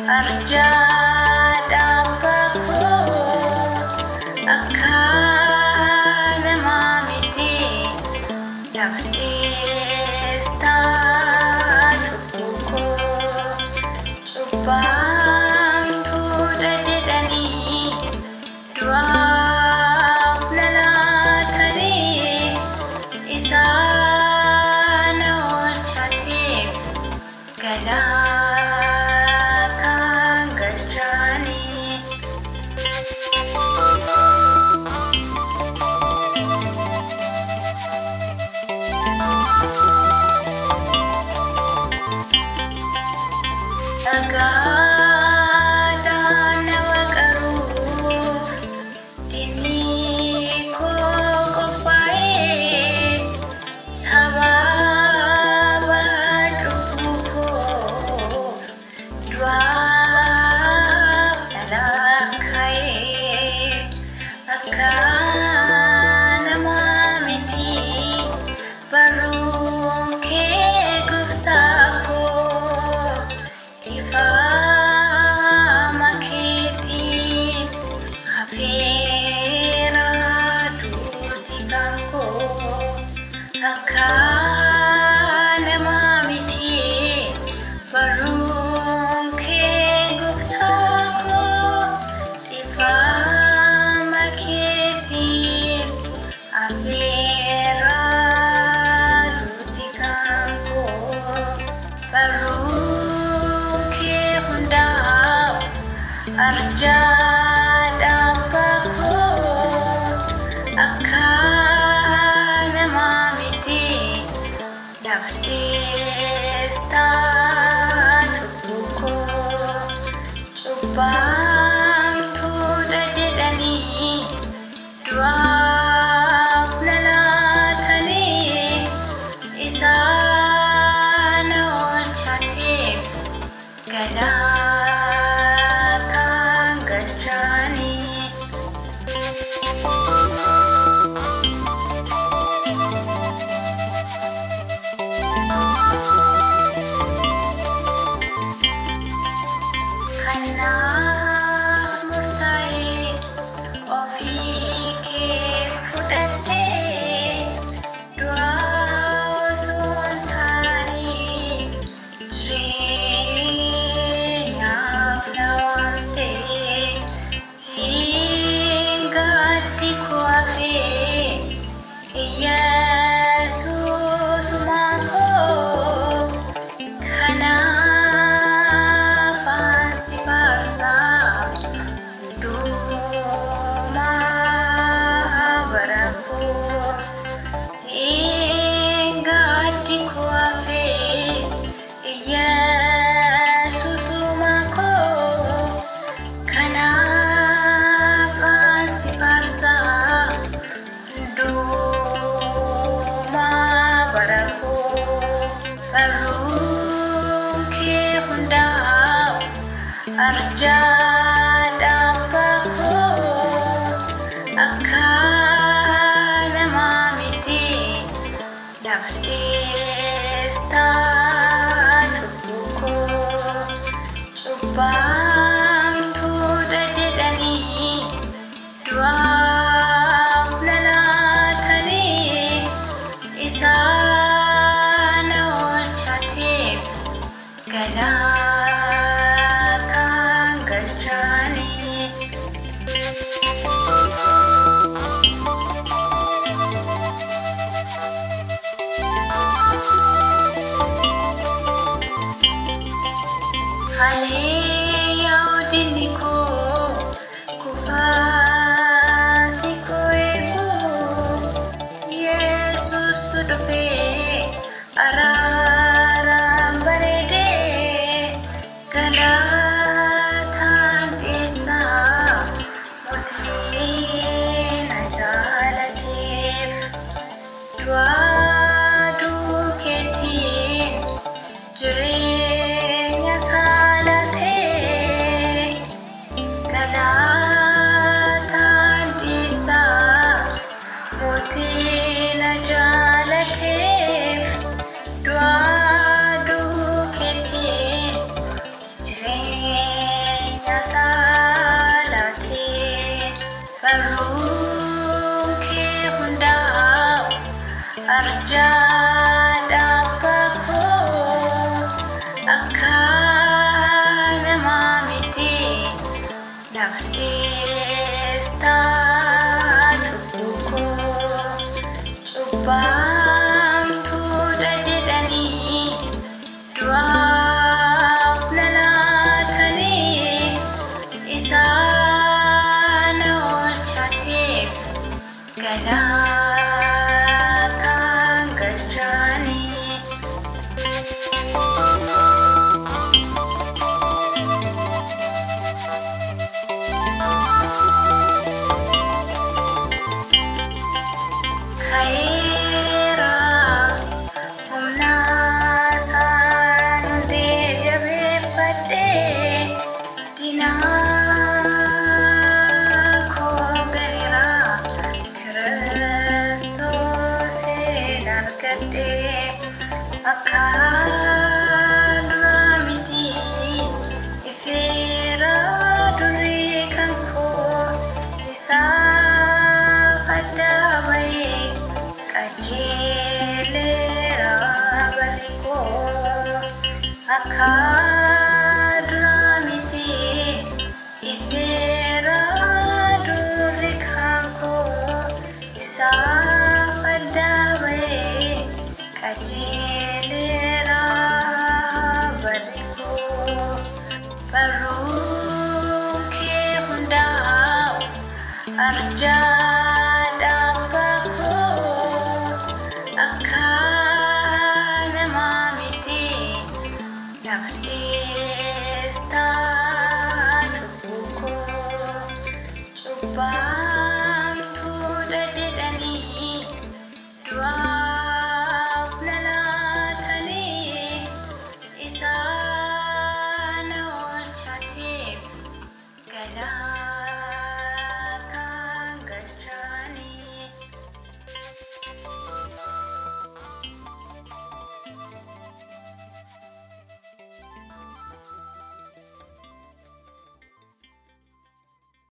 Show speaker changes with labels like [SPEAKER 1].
[SPEAKER 1] Arjada bako akana mamiti nafisa tuko chupang tu dajedani dua lalatari isana ol chatif gala Arjada bako akana mamiti nafisa tuko chupang tu dajedani dua lalatani isana ol chatif gala Arjada bako akana mamiti nafisa tuko chupang tu dajedani dua lalatani isana ol chatif gala Waduh arjaa dhaabbako akka namaa miti nafdeessaa lubbuko cubbamtuudha jedhanii du'aaf lalaatanii isaan oolchateef galaataan galchaanii. Ka'eera humnaa isaan jabeeffadhee diinaa koo galiira Kiristoosiin argadhee akka duraa miti ifeera durii kan koo isaaf addaa bahee qajeeleera barri koo akka duraa miti ifeera durii kan koo isaaf addaa bahee qajeeleera barri koo. Barruun kee hundaa'u arjaa